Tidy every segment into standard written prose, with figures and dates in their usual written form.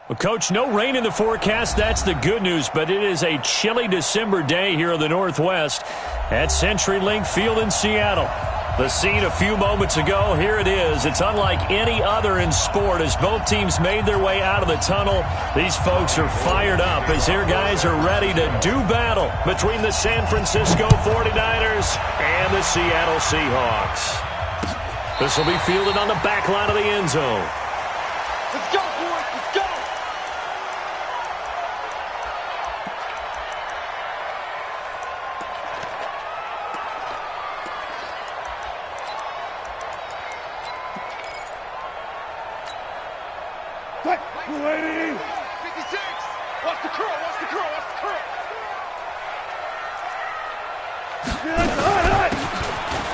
Well, Coach, no rain in the forecast. That's the good news, but it is a chilly December day here in the Northwest at CenturyLink Field in Seattle. The scene a few moments ago, here it is. It's unlike any other in sport as both teams made their way out of the tunnel. These folks are fired up as their guys are ready to do battle between the San Francisco 49ers and the Seattle Seahawks. This will be fielded on the back line of the end zone. Let's go, boys. Let's go. Lady! 56! Watch the curl, watch the curl, watch the curl!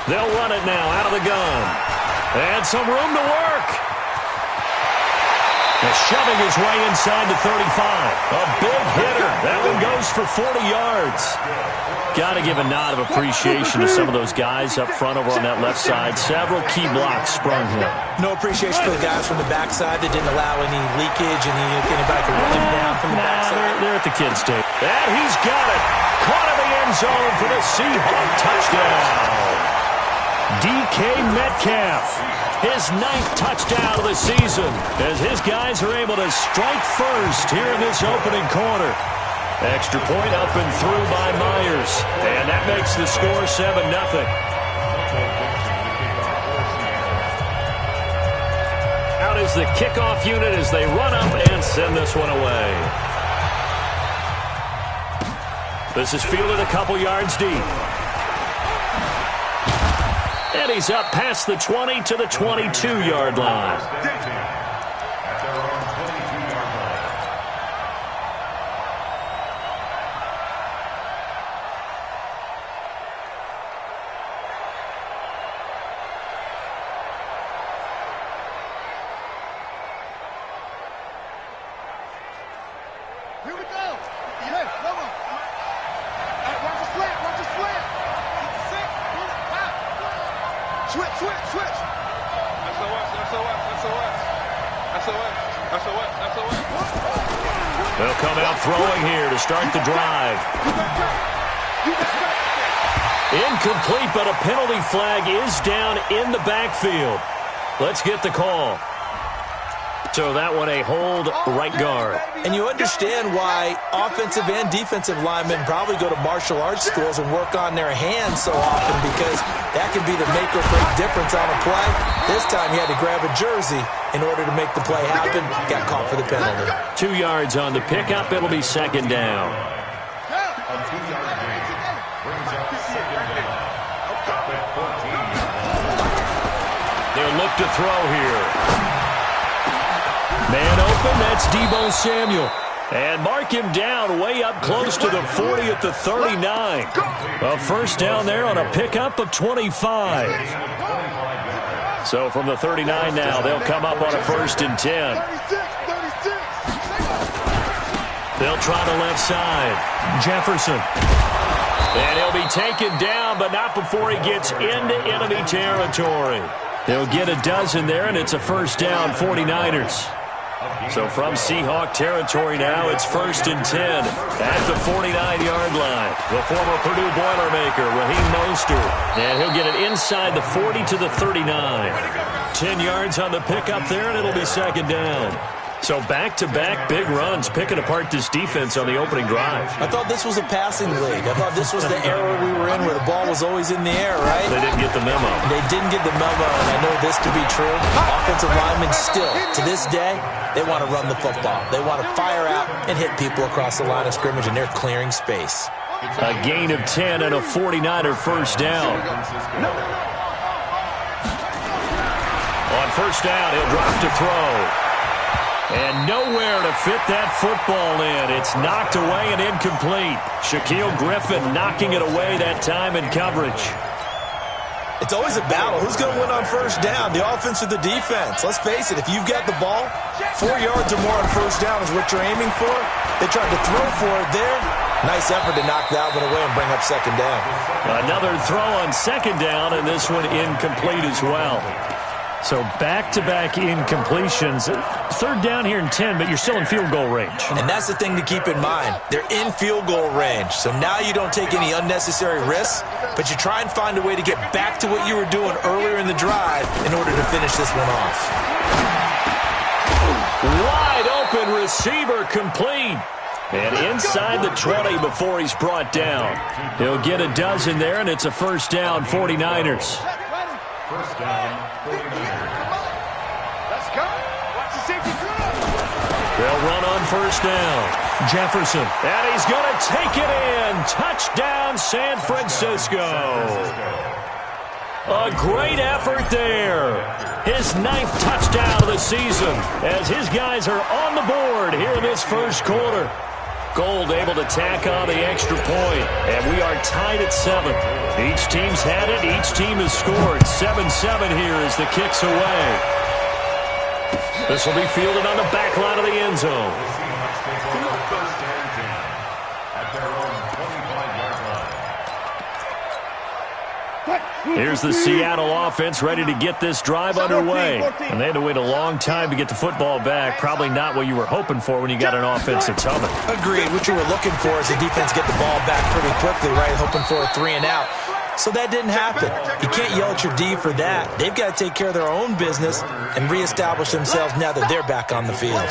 They'll run it now out of the gun. And some room to work. Shoving his way inside the 35. A big hitter. That one goes for 40 yards. Got to give a nod of appreciation to some of those guys up front over on that left side. Several key blocks sprung him. No appreciation for the guys from the backside that didn't allow any leakage and anybody could run him down from the backside. They're at the kids' table. And he's got it. Caught in the end zone for the Seahawk touchdown. DK Metcalf, his 9th touchdown of the season, as his guys are able to strike first here in this opening quarter. Extra point up and through by Myers, and that makes the score 7-0. Out is the kickoff unit as they run up and send this one away. This is fielded a couple yards deep. And he's up past the 20 to the 22-yard line. Here we go! Yeah, come on! All right, watch the slant, watch the slant! Switch, switch, switch! SOS. They'll come out throwing here to start the drive. Incomplete, but a penalty flag is down in the backfield. Let's get the call. So that one a hold right guard. And you understand why offensive and defensive linemen probably go to martial arts schools and work on their hands so often, because that can be the make or break difference on a play. This time he had to grab a jersey in order to make the play happen. Got caught for the penalty. 2 yards on the pickup. It'll be second down. They'll look to throw here. Man open, that's Deebo Samuel. And mark him down way up close to the 40 at the 39. A first down there on a pickup of 25. So from the 39 now, they'll come up on a 1st and 10. They'll try the left side. Jefferson. And he'll be taken down, but not before he gets into enemy territory. They'll get a dozen there, and it's a first down, 49ers. So from Seahawk territory now, it's 1st and 10 at the 49-yard line. The former Purdue Boilermaker, Raheem Mostert. And he'll get it inside the 40 to the 39. 10 yards on the pickup there, and it'll be second down. So back-to-back big runs, picking apart this defense on the opening drive. I thought this was a passing league. I thought this was the era we were in where the ball was always in the air, right? They didn't get the memo. They didn't get the memo, and I know this to be true. Offensive linemen still, to this day, they want to run the football. They want to fire out and hit people across the line of scrimmage, and they're clearing space. A gain of 10 and a 49er first down. On first down, he'll drop to throw. And nowhere to fit that football in. It's knocked away and incomplete. Shaquille Griffin knocking it away that time in coverage. It's always a battle. Who's going to win on first down, the offense or the defense? Let's face it, if you've got the ball, 4 yards or more on first down is what you're aiming for. They tried to throw for it there. Nice effort to knock that one away and bring up second down. Another throw on second down, and this one incomplete as well. So back-to-back incompletions. Third down here in 10, but you're still in field goal range. And that's the thing to keep in mind. They're in field goal range. So now you don't take any unnecessary risks, but you try and find a way to get back to what you were doing earlier in the drive in order to finish this one off. Wide open receiver complete. And inside the 20 before he's brought down. He'll get a dozen there, and it's a first down, 49ers. First down, 49ers. Let's go. Watch the safety drill. They'll run on first down. Jefferson. And he's going to take it in. Touchdown, San Francisco. A great effort there. His 9th touchdown of the season as his guys are on the board here in this first quarter. Gold able to tack on the extra point, and we are tied at 7. Each team's had it. Each team has scored. 7-7 here as the kick's away. This will be fielded on the back line of the end zone. Here's the Seattle offense ready to get this drive underway. And they had to wait a long time to get the football back. Probably not what you were hoping for when you got an offense that's humming. Agreed. What you were looking for is the defense get the ball back pretty quickly, right? Hoping for a 3 and out. So that didn't happen. You can't yell at your D for that. They've got to take care of their own business and reestablish themselves now that they're back on the field.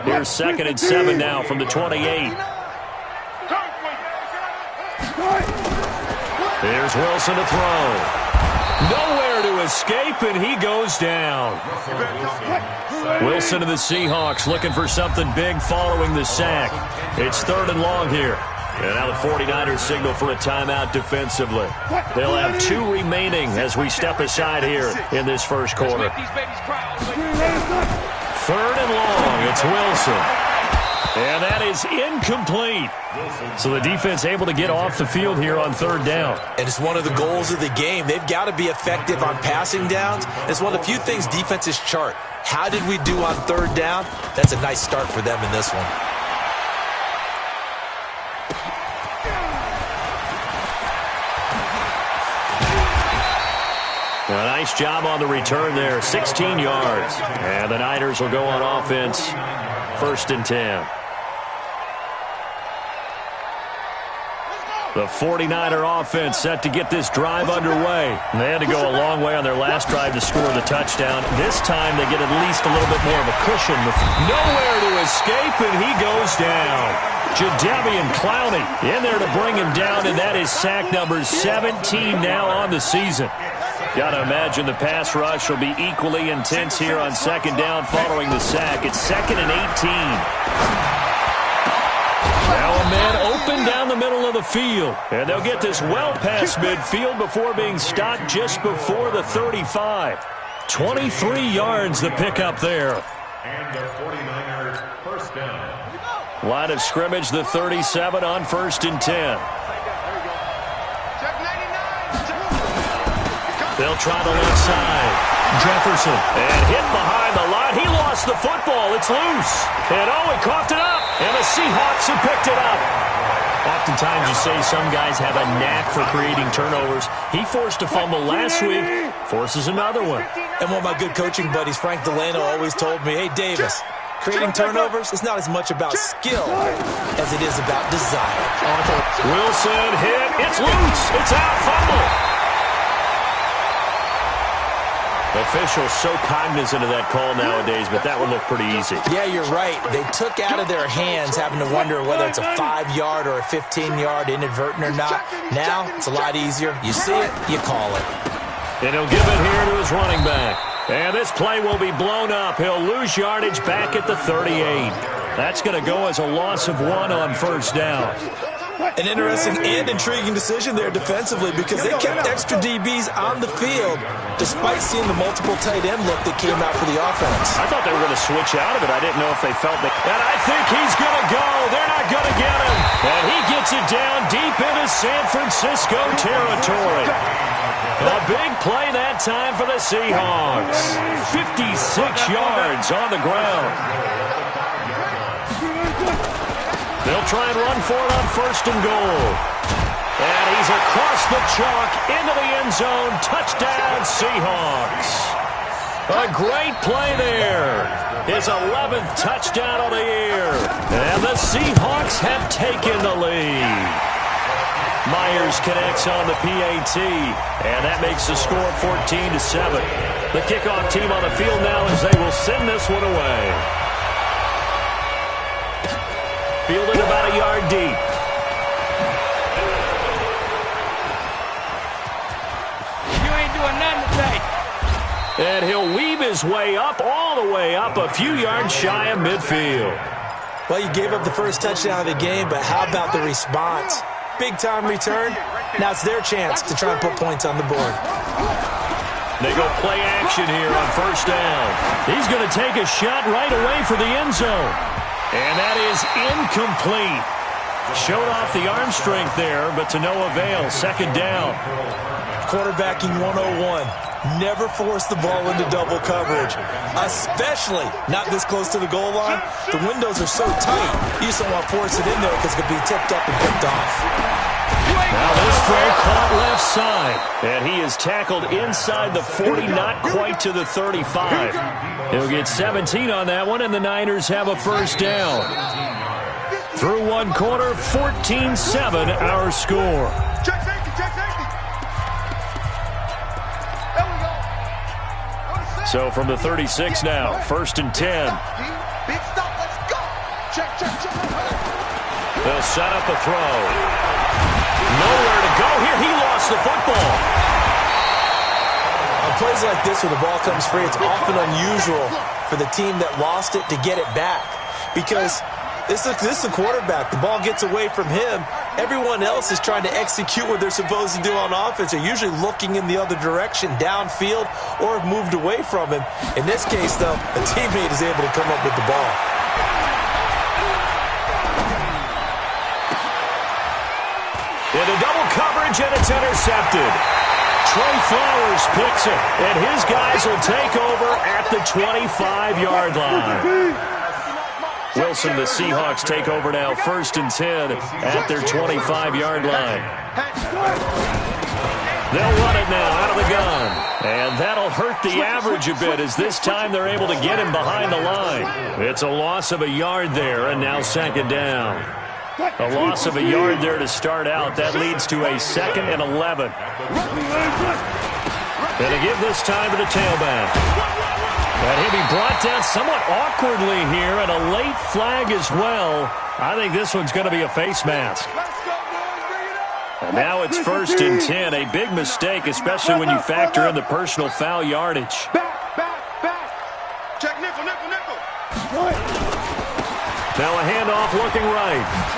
Here's 2nd and 7 now from the 28. Here's Wilson to throw. Nowhere to escape, and he goes down. Wilson to the Seahawks looking for something big following the sack. It's 3rd and long here. And now the 49ers signal for a timeout defensively. They'll have 2 remaining as we step aside here in this first quarter. 3rd and long. It's Wilson. And that is incomplete. So the defense able to get off the field here on 3rd down. And it's one of the goals of the game. They've got to be effective on passing downs. It's one of the few things defenses chart. How did we do on 3rd down? That's a nice start for them in this one. A nice job on the return there. 16 yards. And the Niners will go on offense. 1st and 10. The 49er offense set to get this drive underway. They had to go a long way on their last drive to score the touchdown. This time they get at least a little bit more of a cushion. Nowhere to escape, and he goes down. Jadeveon Clowney in there to bring him down, and that is sack number 17 now on the season. Got to imagine the pass rush will be equally intense here on 2nd down following the sack. It's 2nd and 18. Now a man open down the middle of the field. And they'll get this well past midfield before being stopped just before the 35. 23 yards the pickup there. And the 49ers first down. Line of scrimmage, the 37 on 1st and 10. They'll try the left side. Jefferson. And hit behind the line. He lost the football. It's loose. And oh, he coughed it up. And the Seahawks have picked it up. Oftentimes you say some guys have a knack for creating turnovers. He forced a fumble last week. Forces another one. And one of my good coaching buddies, Frank Delano, always told me, hey, Davis, creating turnovers is not as much about skill as it is about desire. Wilson hit. It's loose. It's out. Fumble. Officials so cognizant of that call nowadays, but that one looked pretty easy. Yeah, you're right. They took out of their hands having to wonder whether it's a 5-yard or a 15-yard inadvertent or not. Now, it's a lot easier. You see it, you call it. And he'll give it here to his running back. And this play will be blown up. He'll lose yardage back at the 38. That's going to go as a loss of 1 on 1st down. An interesting and intriguing decision there defensively because they kept extra DBs on the field despite seeing the multiple tight end look that came out for the offense. I thought they were going to switch out of it. I didn't know if they felt that. And I think he's going to go. They're not going to get him. And he gets it down deep into San Francisco territory. A big play that time for the Seahawks. 56 yards on the ground. They'll try and run for it on 1st and goal. And he's across the chalk into the end zone. Touchdown, Seahawks. A great play there. His 11th touchdown of the year. And the Seahawks have taken the lead. Myers connects on the PAT, and that makes the score 14-7. The kickoff team on the field now as they will send this one away. Fielded about a yard deep. You ain't doing nothing today. And he'll weave his way up, all the way up, a few yards shy of midfield. Well, you gave up the first touchdown of the game, but how about the response? Big-time return. Now it's their chance to try and put points on the board. They go play action here on 1st down. He's going to take a shot right away for the end zone. And that is incomplete. Showed off the arm strength there, but to no avail. 2nd down. Quarterbacking 101. Never force the ball into double coverage, especially not this close to the goal line. The windows are so tight, you just don't want to force it in there because it could be tipped up and picked off. Now this throw caught left side, and he is tackled inside the 40, not quite to the 35. He'll get 17 on that one, and the Niners have a 1st down. Through 1 quarter, 14-7 our score. Check safety, check safety. There we go. So from the 36 now, 1st and 10. Big stop, let's go. Check, check, check. They'll set up a throw. Nowhere to go here. He lost the football. On plays like this where the ball comes free, it's often unusual for the team that lost it to get it back. Because this is a quarterback. The ball gets away from him. Everyone else is trying to execute what they're supposed to do on offense. They're usually looking in the other direction, downfield, or have moved away from him. In this case, though, a teammate is able to come up with the ball. Into double coverage, and it's intercepted. Trey Flowers picks it, and his guys will take over at the 25-yard line. Wilson, the Seahawks take over now, 1st and 10 at their 25-yard line. They'll run it now out of the gun, and that'll hurt the average a bit as this time they're able to get him behind the line. It's a loss of a yard there, and now 2nd down. A loss of a yard there to start out. That leads to a 2nd and 11. And to give this time to the tailback. And he'll be brought down somewhat awkwardly here, and a late flag as well. I think this one's going to be a face mask. And now it's 1st and 10. A big mistake, especially when you factor in the personal foul yardage. Back. Check nickel. Now a handoff looking right.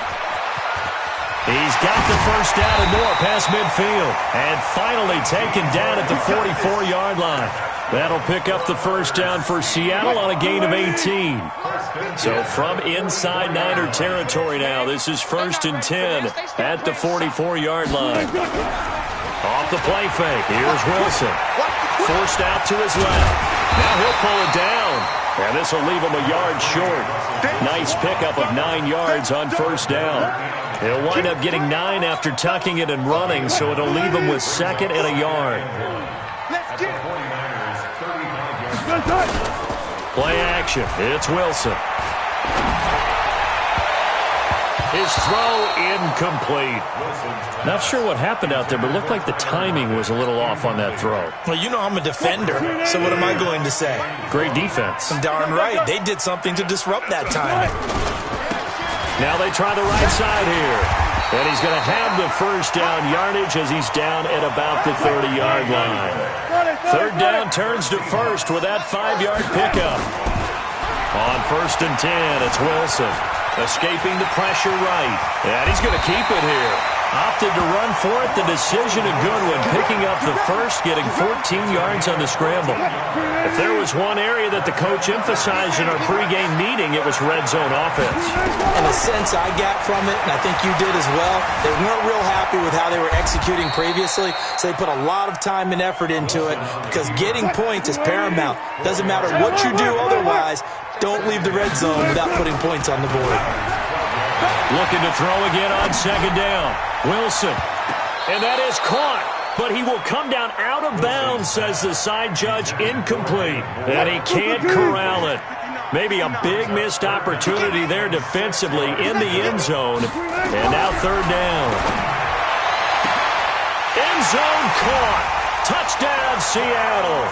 He's got the 1st down and more past midfield. And finally taken down at the 44-yard line. That'll pick up the 1st down for Seattle on a gain of 18. So from inside Niner territory now, this is 1st and 10 at the 44-yard line. Off the play fake, here's Wilson. Forced out to his left. Now he'll pull it down. And this will leave him a yard short. Nice pickup of 9 yards on 1st down. He'll wind up getting 9 after tucking it and running, so it'll leave him with 2nd and a yard. Play action. It's Wilson. His throw incomplete. Not sure what happened out there, but it looked like the timing was a little off on that throw. Well, you know I'm a defender, so what am I going to say? Great defense. Darn right. They did something to disrupt that timing. Now they try the right side here. And he's going to have the 1st down yardage as he's down at about the 30-yard line. 3rd down turns to 1st with that 5-yard pickup. On 1st and 10, it's Wilson. Escaping the pressure right. And he's going to keep it here. Opted to run for it. The decision a good one. Picking up the 1st, getting 14 yards on the scramble. If there was one area that the coach emphasized in our pregame meeting, it was red zone offense. And the sense I got from it, and I think you did as well, they weren't real happy with how they were executing previously, so they put a lot of time and effort into it because getting points is paramount. Doesn't matter what you do otherwise, don't leave the red zone without putting points on the board. Looking to throw again on second down. Wilson. And that is caught. But he will come down out of bounds, says the side judge, incomplete. And he can't corral it. Maybe a big missed opportunity there defensively in the end zone. And now third down. End zone caught. Touchdown, Seattle.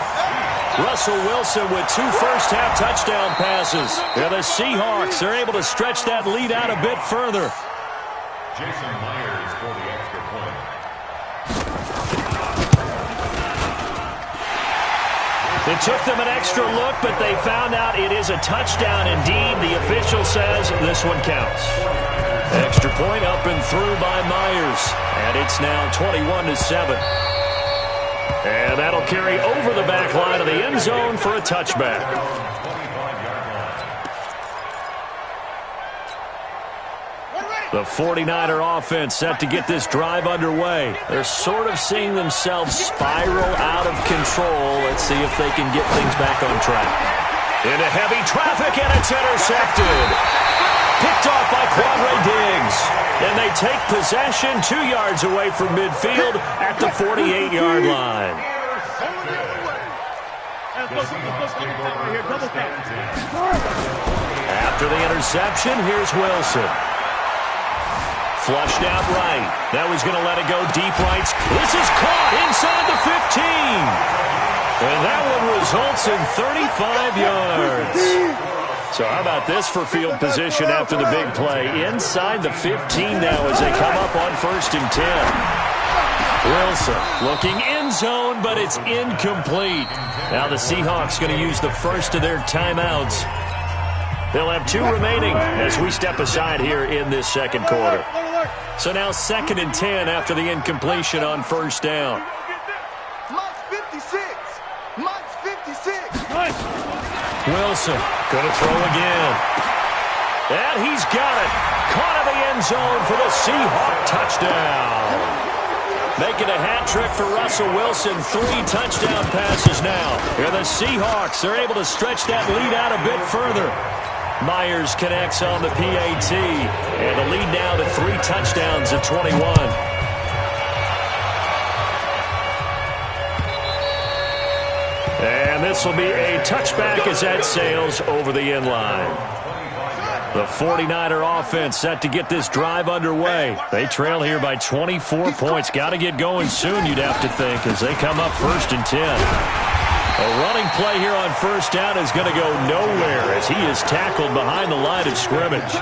Russell Wilson with 2 first-half touchdown passes. And the Seahawks are able to stretch that lead out a bit further. Jason Myers for the extra point. It took them an extra look, but they found out it is a touchdown indeed. The official says this one counts. Extra point up and through by Myers. And it's now 21-7. And that'll carry over the back line of the end zone for a touchback. The 49er offense set to get this drive underway. They're sort of seeing themselves spiral out of control. Let's see if they can get things back on track. Into heavy traffic, and it's intercepted. Picked off by Quadre Diggs. And they take possession 2 yards away from midfield at the 48-yard line. After the interception, here's Wilson. Flushed out right. Now he's going to let it go deep right. This is caught inside the 15. And that one results in 35 yards. So how about this for field position after the big play? Inside the 15 now as they come up on 1st and 10. Wilson looking end zone, but it's incomplete. Now the Seahawks going to use the first of their timeouts. They'll have 2 remaining as we step aside here in this second quarter. So now 2nd and 10 after the incompletion on 1st down. Mike's 56. Mike's 56. Wilson going to throw again. And he's got it. Caught in the end zone for the Seahawk touchdown. Making a hat trick for Russell Wilson. 3 touchdown passes now. And the Seahawks are able to stretch that lead out a bit further. Myers connects on the PAT. And the lead now to 3 touchdowns at 21. And this will be a touchback as that sails over the end line. The 49er offense set to get this drive underway. They trail here by 24 points. Got to get going soon, you'd have to think, as they come up 1st and 10. A running play here on 1st down is going to go nowhere as he is tackled behind the line of scrimmage.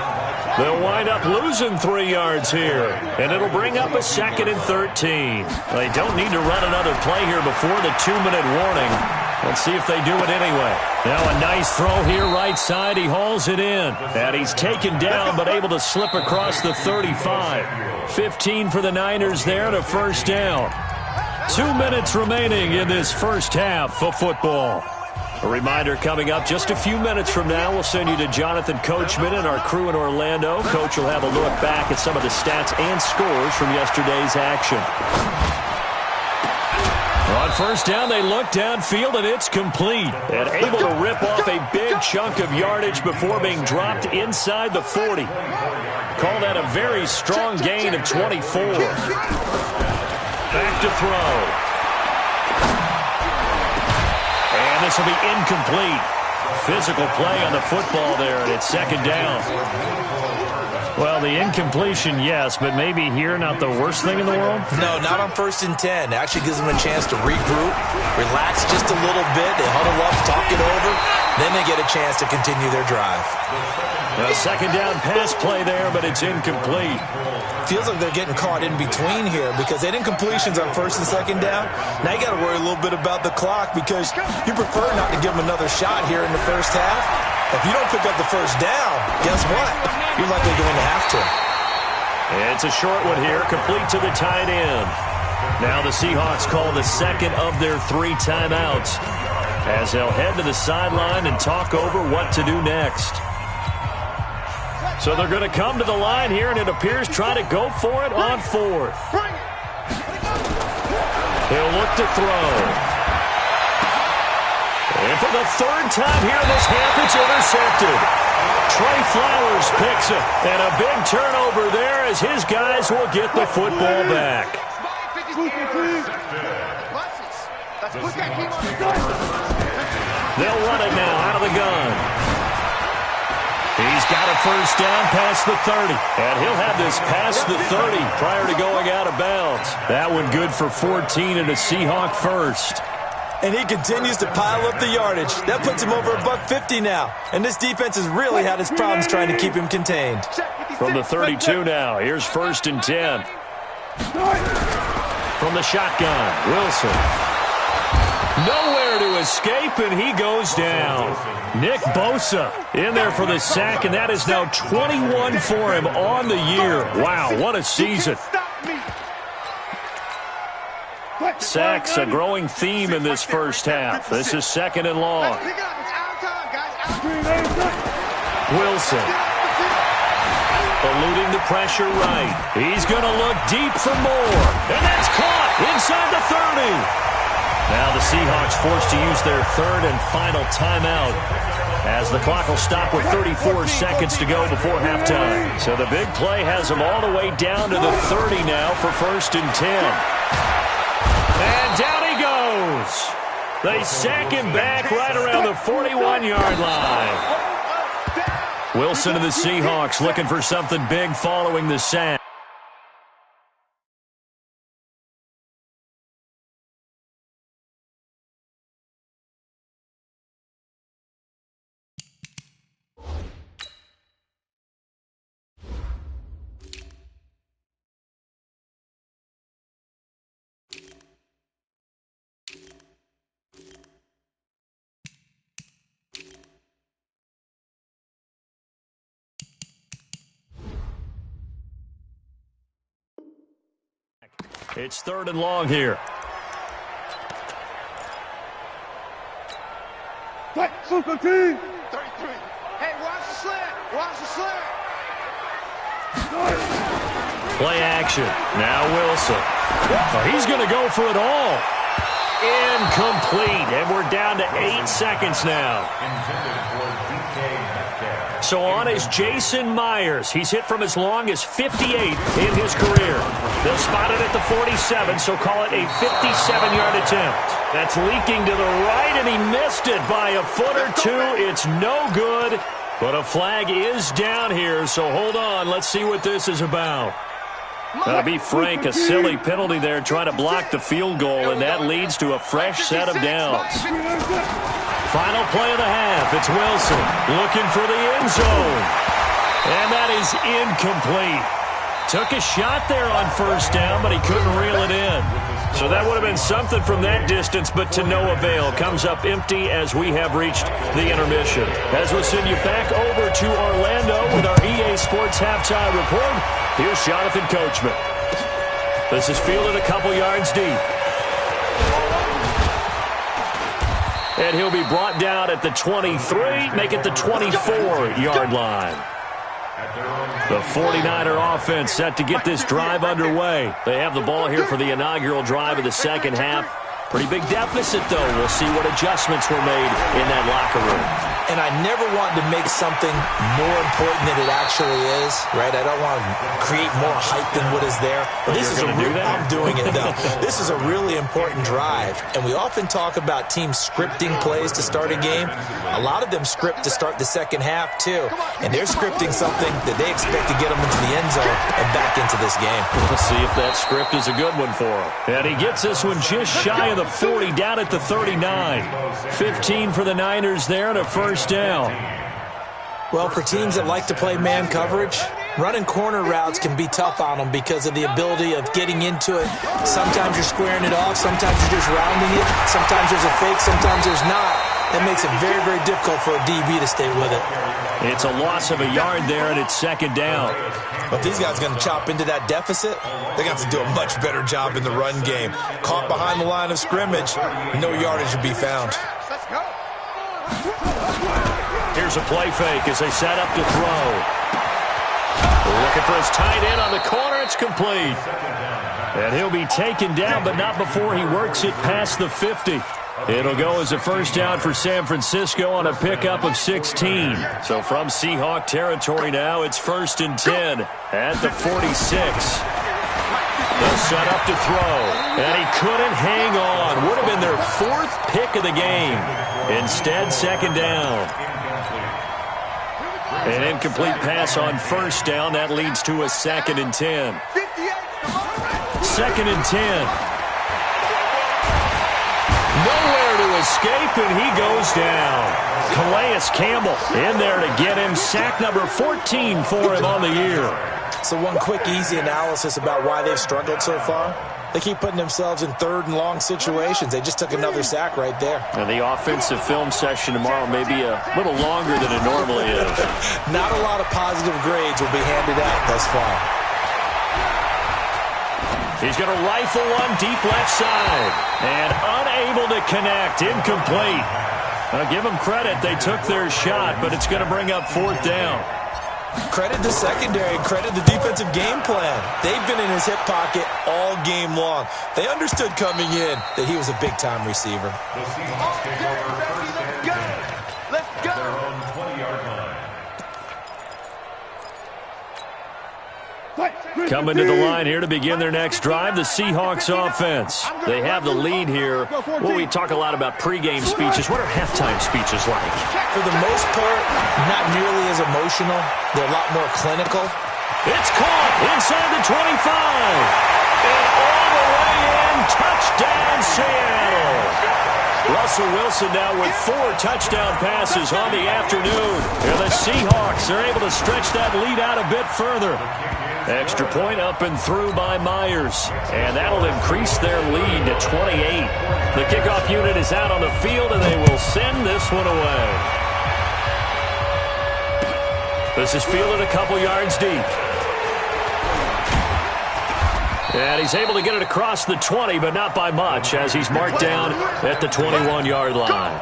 They'll wind up losing 3 yards here, and it'll bring up a 2nd and 13. They don't need to run another play here before the 2-minute warning. Let's see if they do it anyway. Now a nice throw here right side. He hauls it in. And he's taken down but able to slip across the 35. 15 for the Niners there to 1st down. 2 minutes remaining in this first half of football. A reminder coming up just a few minutes from now. We'll send you to Jonathan Coachman and our crew in Orlando. Coach will have a look back at some of the stats and scores from yesterday's action. On 1st down, they look downfield, and it's complete. And able to rip off a big chunk of yardage before being dropped inside the 40. Call that a very strong gain of 24. Back to throw. And this will be incomplete. Physical play on the football there, and it's 2nd down. Well, the incompletion, yes, but maybe here not the worst thing in the world? No, not on 1st and 10. Actually gives them a chance to regroup, relax just a little bit. They huddle up, talk it over. Then they get a chance to continue their drive. A 2nd down pass play there, but it's incomplete. Feels like they're getting caught in between here because they had incompletions on 1st and 2nd down. Now you got to worry a little bit about the clock because you prefer not to give them another shot here in the first half. If you don't pick up the 1st down, guess what? You're likely going to have to. It's a short one here, complete to the tight end. Now the Seahawks call the 2nd of their 3 timeouts as they'll head to the sideline and talk over what to do next. So they're going to come to the line here, and it appears try to go for it on 4th. He'll look to throw. And for the 3rd time here in this half, it's intercepted. Trey Flowers picks it. And a big turnover there as his guys will get the football back. They'll run it now out of the gun. He's got a first down past the 30. And he'll have this past the 30 prior to going out of bounds. That one good for 14 and a Seahawk first. And he continues to pile up the yardage. That puts him over $150 now. And this defense has really had its problems trying to keep him contained. From the 32 now, here's 1st and 10. From the shotgun, Wilson. Nowhere to escape, and he goes down. Nick Bosa in there for the sack, and that is now 21 for him on the year. Wow, what a season. Sacks, a growing theme in this first half. This is 2nd and long. Wilson. Eluding the pressure right. He's going to look deep for more. And that's caught inside the 30. Now the Seahawks forced to use their 3rd and final timeout as the clock will stop with 34 seconds to go before halftime. So the big play has them all the way down to the 30 now for 1st and 10. And down he goes. They sack him back right around the 41-yard line. Wilson and the Seahawks looking for something big following the sack. It's 3rd and long here. Hey, watch the slant. Watch the slant. Play action. Now Wilson. Oh, he's going to go for it all. Incomplete. And we're down to 8 seconds now. So on is Jason Myers. He's hit from as long as 58 in his career. They'll spot it at the 47, so call it a 57-yard attempt. That's leaking to the right, and he missed it by a foot or two. It's no good, but a flag is down here, so hold on. Let's see what this is about. To be frank, a silly penalty there trying to block the field goal, and that leads to a fresh set of downs. Final play of the half. It's Wilson looking for the end zone. And that is incomplete. Took a shot there on 1st down, but he couldn't reel it in. So that would have been something from that distance, but to no avail. Comes up empty as we have reached the intermission. As we'll send you back over to Orlando with our EA Sports Halftime Report, here's Jonathan Coachman. This is fielded a couple yards deep. And he'll be brought down at the 23, make it the 24-yard line. The 49er offense set to get this drive underway. They have the ball here for the inaugural drive of the second half. Pretty big deficit, though. We'll see what adjustments were made in that locker room. And I never want to make something more important than it actually is, right? I don't want to create more hype than what is there. But this is I'm doing it, though. This is a really important drive. And we often talk about teams scripting plays to start a game. A lot of them script to start the second half, too. And they're scripting something that they expect to get them into the end zone and back into this game. Let's see if that script is a good one for him. And he gets this one just shy of the 40, down at the 39. 15 for the Niners there and a first down. Well, for teams that like to play man coverage, running corner routes can be tough on them because of the ability of getting into it. Sometimes you're squaring it off. Sometimes you're just rounding it. Sometimes there's a fake. Sometimes there's not. That makes it very, very difficult for a DB to stay with it. It's a loss of a yard there, and it's second down. But these guys are going to chop into that deficit. They're going to have to do a much better job in the run game. Caught behind the line of scrimmage, no yardage to be found. Here's a play fake as they set up to throw. Looking for his tight end on the corner. It's complete. And he'll be taken down, but not before he works it past the 50. It'll go as a first down for San Francisco on a pickup of 16. So from Seahawk territory now, it's 1st and 10 at the 46. They'll set up to throw, and he couldn't hang on. Would have been their 4th pick of the game. Instead, 2nd down. An incomplete pass on 1st down. That leads to a 2nd and 10. 2nd and 10. Nowhere to escape, and he goes down. Calais Campbell in there to get him. Sack number 14 for him on the year. So one quick, easy analysis about why they've struggled so far. They keep putting themselves in 3rd and long situations. They just took another sack right there. And the offensive film session tomorrow may be a little longer than it normally is. Not a lot of positive grades will be handed out thus far. He's going to rifle one deep left side. And unable to connect. Incomplete. I'll give them credit. They took their shot, but it's going to bring up 4th down. Credit the secondary, credit the defensive game plan. They've been in his hip pocket all game long. They understood coming in that he was a big-time receiver. The Seahawks take over 1st and 10. Let's go. Their own 20-yard line. Coming to the line here to begin their next drive, the Seahawks offense. They have the lead here. Well, we talk a lot about pregame speeches. What are halftime speeches like? For the most part, not nearly as emotional. They're a lot more clinical. It's caught inside the 25. And all the way in, touchdown Seattle. Russell Wilson now with 4 touchdown passes on the afternoon. And the Seahawks are able to stretch that lead out a bit further. Extra point up and through by Myers. And that'll increase their lead to 28. The kickoff unit is out on the field, and they will send this one away. This is fielded a couple yards deep. And he's able to get it across the 20, but not by much, as he's marked down at the 21-yard line.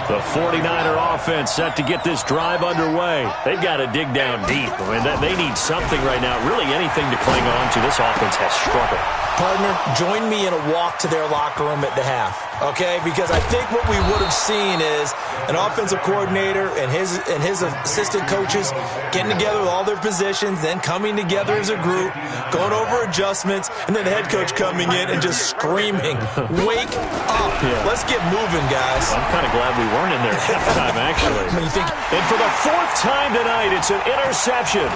The 49er offense set to get this drive underway. They've got to dig down deep. I mean, they need something right now, really anything to cling on to. This offense has struggled. Partner, join me in a walk to their locker room at the half, okay? Because I think what we would have seen is an offensive coordinator and his assistant coaches getting together with all their positions, then coming together as a group, going over adjustments, and then the head coach coming in and just screaming, "Wake up. Yeah. Let's get moving, guys." I'm kind of glad we weren't in there at halftime, actually. And for the 4th time tonight, it's an interception.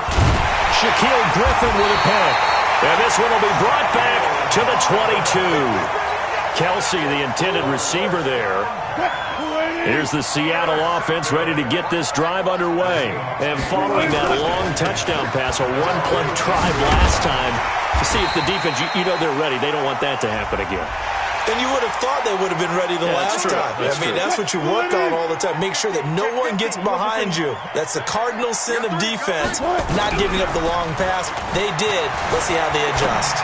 Shaquille Griffin with a pick. And this one will be brought back to the 22. Kelsey, the intended receiver there. Here's the Seattle offense ready to get this drive underway. And following that long touchdown pass, a one-play drive last time, to see if the defense, you know they're ready. They don't want that to happen again. And you would have thought they would have been ready the last time. That's what you work on all the time. Make sure that no one gets behind you. That's the cardinal sin of defense, not giving up the long pass. They did. Let's see how they adjust.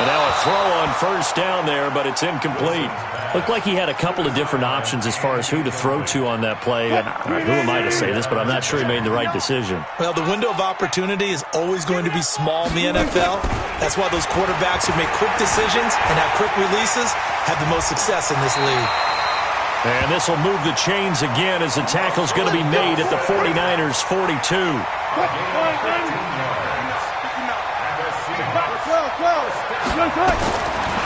And now a throw on 1st down there, but it's incomplete. Looked like he had a couple of different options as far as who to throw to on that play. And who am I to say this, but I'm not sure he made the right decision. Well, the window of opportunity is always going to be small in the NFL. That's why those quarterbacks who make quick decisions and have quick releases have the most success in this league. And this will move the chains again as the tackle's going to be made at the 49ers' 42.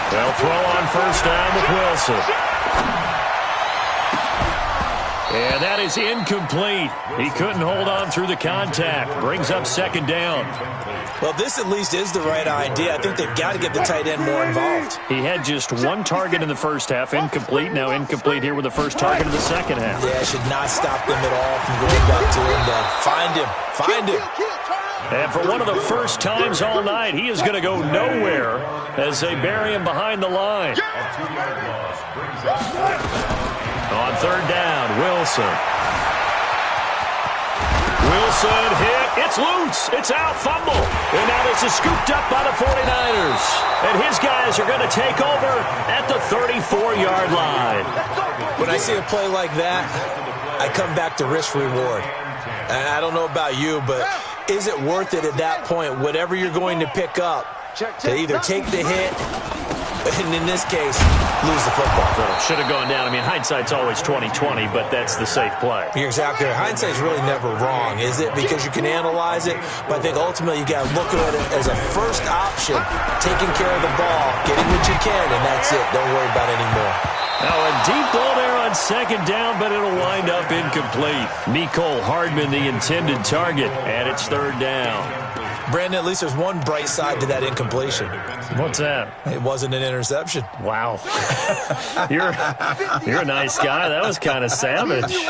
They'll throw on 1st down with Wilson. And that is incomplete. He couldn't hold on through the contact. Brings up 2nd down. Well, this at least is the right idea. I think they've got to get the tight end more involved. He had just 1 target in the first half. Incomplete. Now incomplete here with the first target of the second half. Yeah, should not stop them at all from going back to him. Find him. Find him. And for one of the first times all night, he is going to go nowhere as they bury him behind the line. On 3rd down, Wilson. Wilson hit. It's loose. It's out. Fumble. And now this is scooped up by the 49ers. And his guys are going to take over at the 34-yard line. When I see a play like that, I come back to risk-reward. I don't know about you, but is it worth it at that point, whatever you're going to pick up, to either take the hit and in this case, lose the football. Should have gone down. I mean, hindsight's always 20/20, but that's the safe play. You're exactly right. Hindsight's really never wrong, is it? Because you can analyze it, but I think ultimately you got to look at it as a first option, taking care of the ball, getting what you can, and that's it. Don't worry about any more. Now a deep ball there on second down, but it'll wind up incomplete. Mecole Hardman, the intended target, and it's third down. Brandon, at least there's one bright side to that incompletion. What's that? It wasn't an interception. Wow. You're a nice guy. That was kind of savage.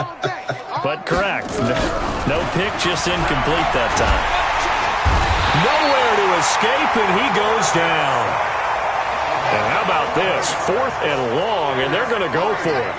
But correct. No pick, just incomplete that time. Nowhere to escape, and he goes down. And how about this? 4th and long, and they're going to go for it.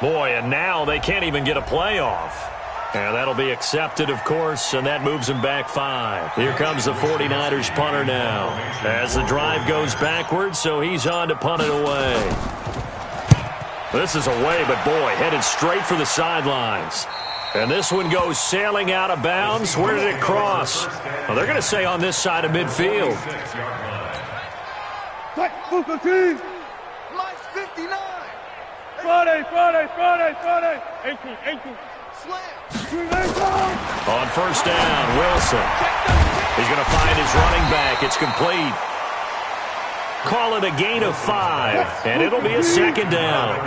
Boy, and now they can't even get a playoff. And that'll be accepted, of course, and that moves them back 5. Here comes the 49ers punter now. As the drive goes backwards, so he's on to punt it away. This is away, but boy, headed straight for the sidelines. And this one goes sailing out of bounds. Where did it cross? Well, they're going to say on this side of midfield. Mine's 59. Friday. 18. On first down, Wilson. He's going to find his running back. It's complete. Call it a gain of 5, and it'll be a second down.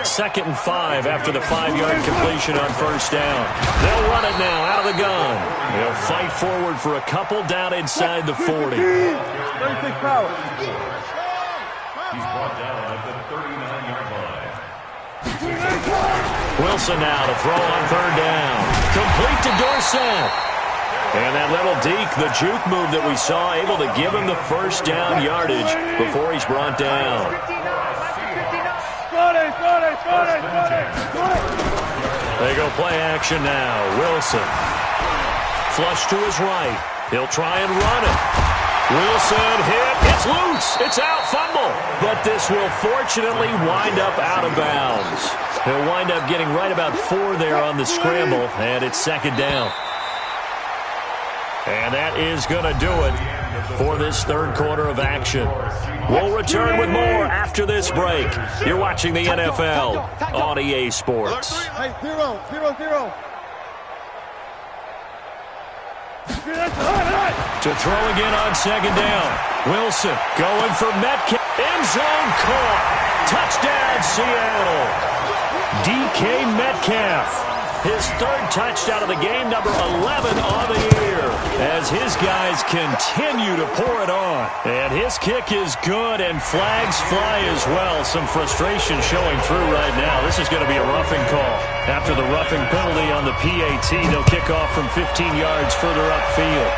2nd and 5 after the 5-yard completion on first down. They'll run it now out of the gun. They'll fight forward for a couple down inside the 40. 36 power. He's brought down at the 39-yard line. Wilson now to throw on third down. Complete to Dorsett. And that little deke, the juke move that we saw, able to give him the first down yardage before he's brought down. They go play action now. Wilson. Flush to his right. He'll try and run it. Wilson hit. It's loose. It's out. Fumble. But this will fortunately wind up out of bounds. He'll wind up getting right about 4 there on the scramble, and it's second down. And that is going to do it for this third quarter of action. We'll return with more after this break. You're watching the NFL on EA Sports. Hey, 0. To throw again on second down. Wilson going for Metcalf. End zone caught. Touchdown, Seattle. DK Metcalf. His 3rd touchdown of the game, number 11 on the year, as his guys continue to pour it on. And his kick is good, and flags fly as well. Some frustration showing through right now. This is going to be a roughing call. After the roughing penalty on the PAT, they'll kick off from 15 yards further upfield.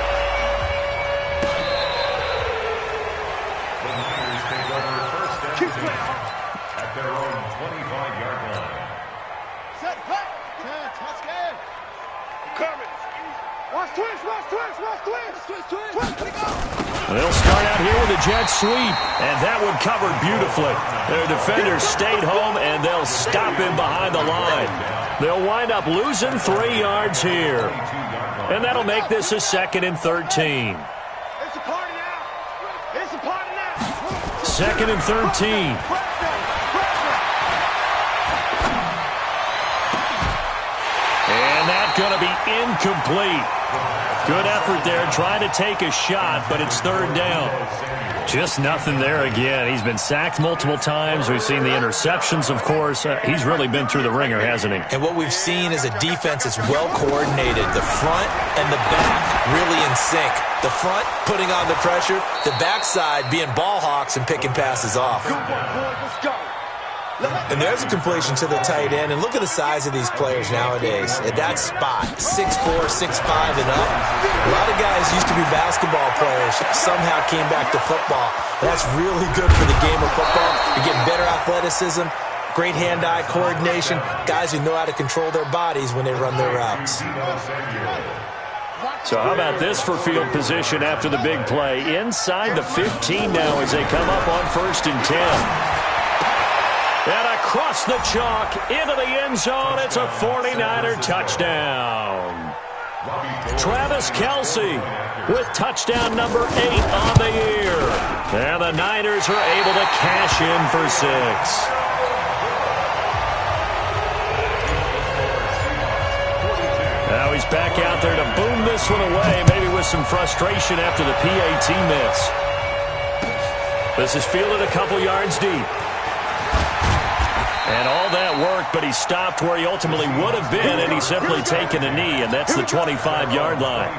The Niners take over first down at their own 25-yard line. Set, hut. Touchdown. Coming. Watch twist. They'll start out here with a jet sweep, and that one covered beautifully. Their defenders stayed home, and they'll stop him behind the line. They'll wind up losing 3 yards here. And that'll make this a 2nd and 13. It's a party now. 2nd and 13. And that's going to be incomplete. Good effort there, trying to take a shot, but it's third down. Just nothing there again. He's been sacked multiple times. We've seen the interceptions, of course. He's really been through the ringer, hasn't he? And what we've seen is a defense that's well coordinated. The front and the back really in sync. The front putting on the pressure, the backside being ball hawks and picking passes off. Let's go. And there's a completion to the tight end. And look at the size of these players nowadays. At that spot, 6'4", 6'5", and up. A lot of guys used to be basketball players, somehow came back to football. And that's really good for the game of football. You're getting better athleticism, great hand-eye coordination, guys who know how to control their bodies when they run their routes. So how about this for field position after the big play? Inside the 15 now as they come up on 1st and 10. And across the chalk into the end zone. It's a 49er touchdown. Travis Kelce with touchdown number 8 on the year. And the Niners are able to cash in for 6. Now he's back out there to boom this one away, maybe with some frustration after the PAT miss. This is fielded a couple yards deep. And all that worked, but he stopped where he ultimately would have been, and he's simply taken a knee, and that's the 25-yard line.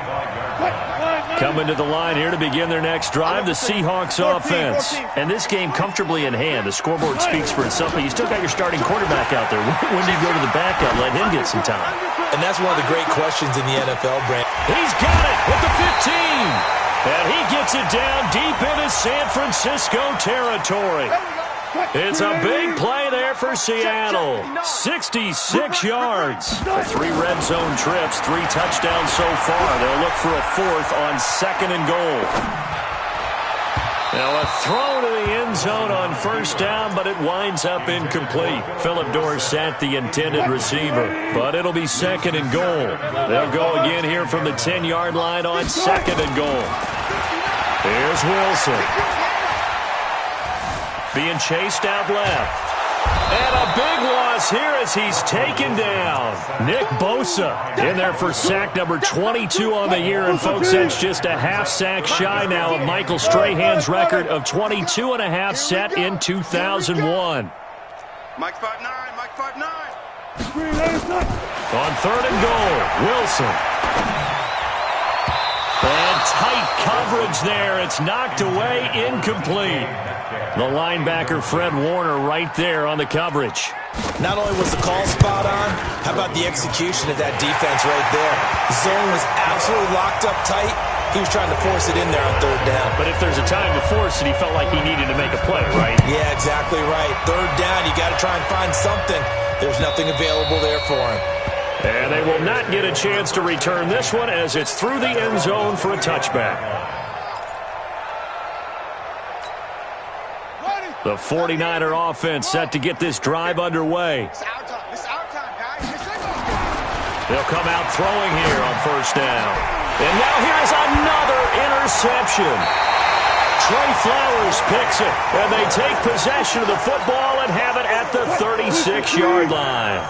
Coming to the line here to begin their next drive, the Seahawks offense. And this game comfortably in hand. The scoreboard speaks for itself, but you still got your starting quarterback out there. When do you go to the backup, let him get some time? And that's one of the great questions in the NFL, Brent. He's got it with the 15. And he gets it down deep into San Francisco territory. It's a big play there for Seattle. 66 yards. The 3 red zone trips, 3 touchdowns so far. They'll look for a 4th on 2nd and goal. Now a throw to the end zone on 1st down, but it winds up incomplete. Phillip Dorsett, the intended receiver. But it'll be 2nd and goal. They'll go again here from the 10-yard line on 2nd and goal. Here's Wilson. Being chased out left. And a big loss here as he's taken down. Nick Bosa in there for sack number 22 on the year. And, folks, that's just a half sack shy now of Michael Strahan's record of 22 and a half set in 2001. Mike 5'9", Mike 5'9". On 3rd and goal, Wilson. And tight coverage there. It's knocked away, incomplete. The linebacker, Fred Warner, right there on the coverage. Not only was the call spot on, how about the execution of that defense right there? The zone was absolutely locked up tight. He was trying to force it in there on 3rd down. But if there's a time to force it, he felt like he needed to make a play, right? Yeah, exactly right. 3rd down, you got to try and find something. There's nothing available there for him. And they will not get a chance to return this one as it's through the end zone for a touchback. The 49er offense set to get this drive underway. It's our time. It's our time, guys. They'll come out throwing here on 1st down. And now here's another interception. Trey Flowers picks it, and they take possession of the football and have it at the 36-yard line.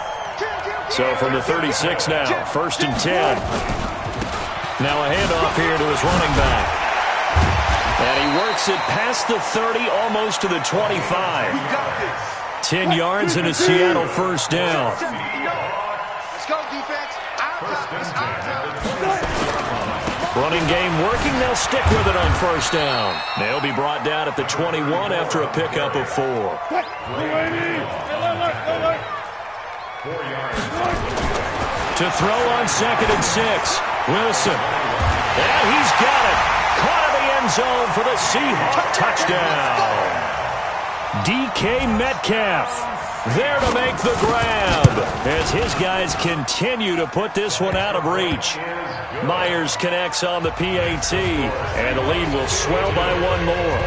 So from the 36 now, 1st and 10. Now a handoff here to his running back. And he works it past the 30, almost to the 25. 10 yards and a Seattle 1st down. Let's go, defense. Running game working. They'll stick with it on 1st down. They'll be brought down at the 21 after a pickup of 4. To throw on 2nd and 6. Wilson. And he's got it. Caught in the end zone for the Seahawks touchdown. DK Metcalf there to make the grab as his guys continue to put this one out of reach. Myers connects on the PAT, and the lead will swell by 1 more.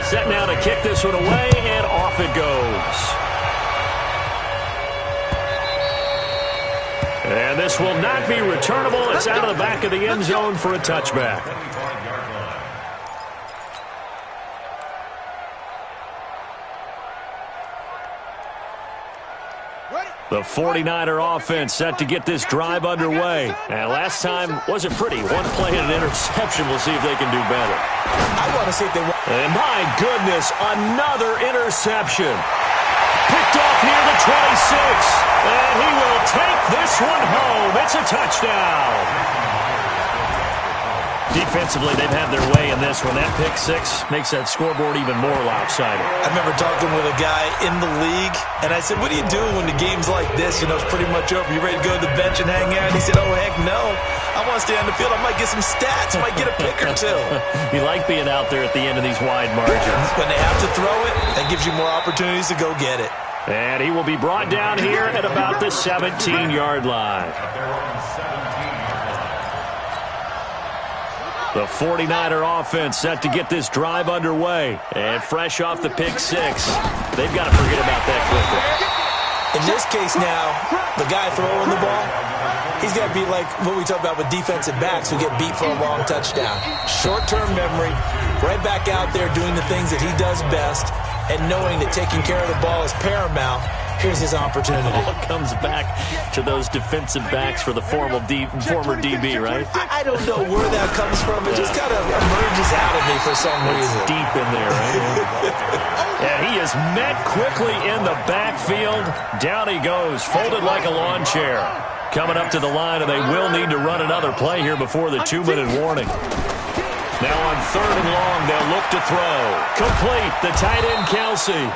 Set now to kick this one away, and off it goes. And this will not be returnable. It's out of the back of the end zone for a touchback. The 49er offense set to get this drive underway. And last time wasn't pretty. 1 play and an interception. We'll see if they can do better. I want to see if they... And my goodness, another interception. Picked off near the 26. And he will take this one home. It's a touchdown. Defensively, they've had their way in this one. That pick 6 makes that scoreboard even more lopsided. I remember talking with a guy in the league, and I said, what do you do when the game's like this? You know, it's pretty much over. You ready to go to the bench and hang out? And he said, oh, heck no. I want to stay on the field. I might get some stats. I might get a pick or 2. You like being out there at the end of these wide margins. When they have to throw it, that gives you more opportunities to go get it. And he will be brought down here at about the 17-yard line. The 49er offense set to get this drive underway. And fresh off the pick six, they've got to forget about that quickly. In this case now, the guy throwing the ball, he's got to be like what we talk about with defensive backs who get beat for a long touchdown. Short-term memory, right back out there doing the things that he does best, and knowing that taking care of the ball is paramount. Here's his opportunity. It all comes back to those defensive backs for the former DB, right? I don't know where that comes from. It just kind of emerges out of me for some reason. It's deep in there, right? And he is met quickly in the backfield. Down he goes, folded like a lawn chair. Coming up to the line, and they will need to run another play here before the 2-minute warning. Now on 3rd and long, they'll look to throw. Complete, the tight end Kelsey.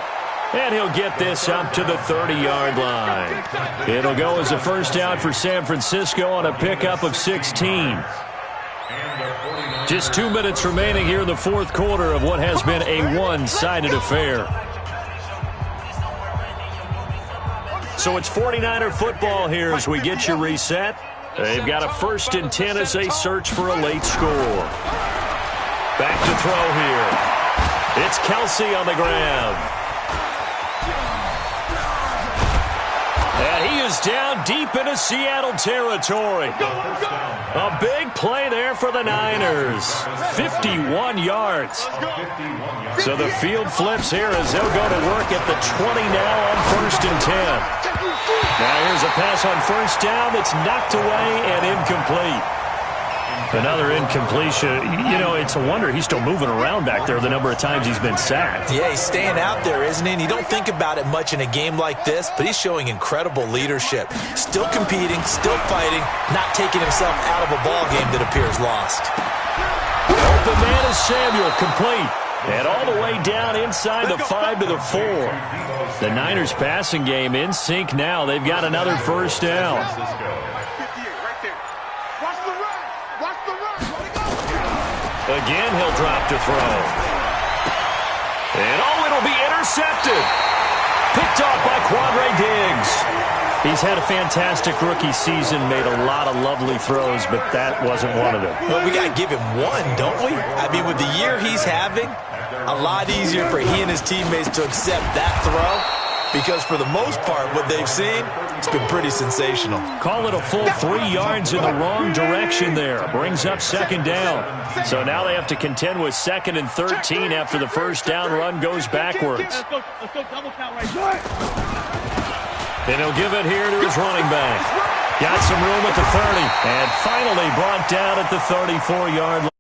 And he'll get this up to the 30-yard line. It'll go as a first down for San Francisco on a pickup of 16. Just 2 minutes remaining here in the fourth quarter of what has been a one-sided affair. So it's 49er football here as we get you reset. They've got a 1st and 10 as they search for a late score. Back to throw here. It's Kelsey on the ground. And he is down deep into Seattle territory. A big play there for the Niners. 51 yards. So the field flips here as they'll go to work at the 20 now on 1st and 10. Now here's a pass on 1st down that's knocked away and incomplete. Another incompletion. You know, it's a wonder he's still moving around back there the number of times he's been sacked. Yeah, he's staying out there, isn't he? And you don't think about it much in a game like this, but he's showing incredible leadership. Still competing, still fighting, not taking himself out of a ball game that appears lost. Open man is Samuel, complete. And all the way down inside the 5 to the 4. The Niners passing game in sync now. They've got another first down. Again, he'll drop to throw. And, it'll be intercepted. Picked off by Quandre Diggs. He's had a fantastic rookie season, made a lot of lovely throws, but that wasn't one of them. Well, we got to give him one, don't we? I mean, with the year he's having, a lot easier for he and his teammates to accept that throw. Because for the most part, what they've seen, it's been pretty sensational. Call it a full 3 yards in the wrong direction there. Brings up 2nd down. So now they have to contend with 2nd and 13 after the first down run goes backwards. And he'll give it here to his running back. Got some room at the 30. And finally brought down at the 34-yard line.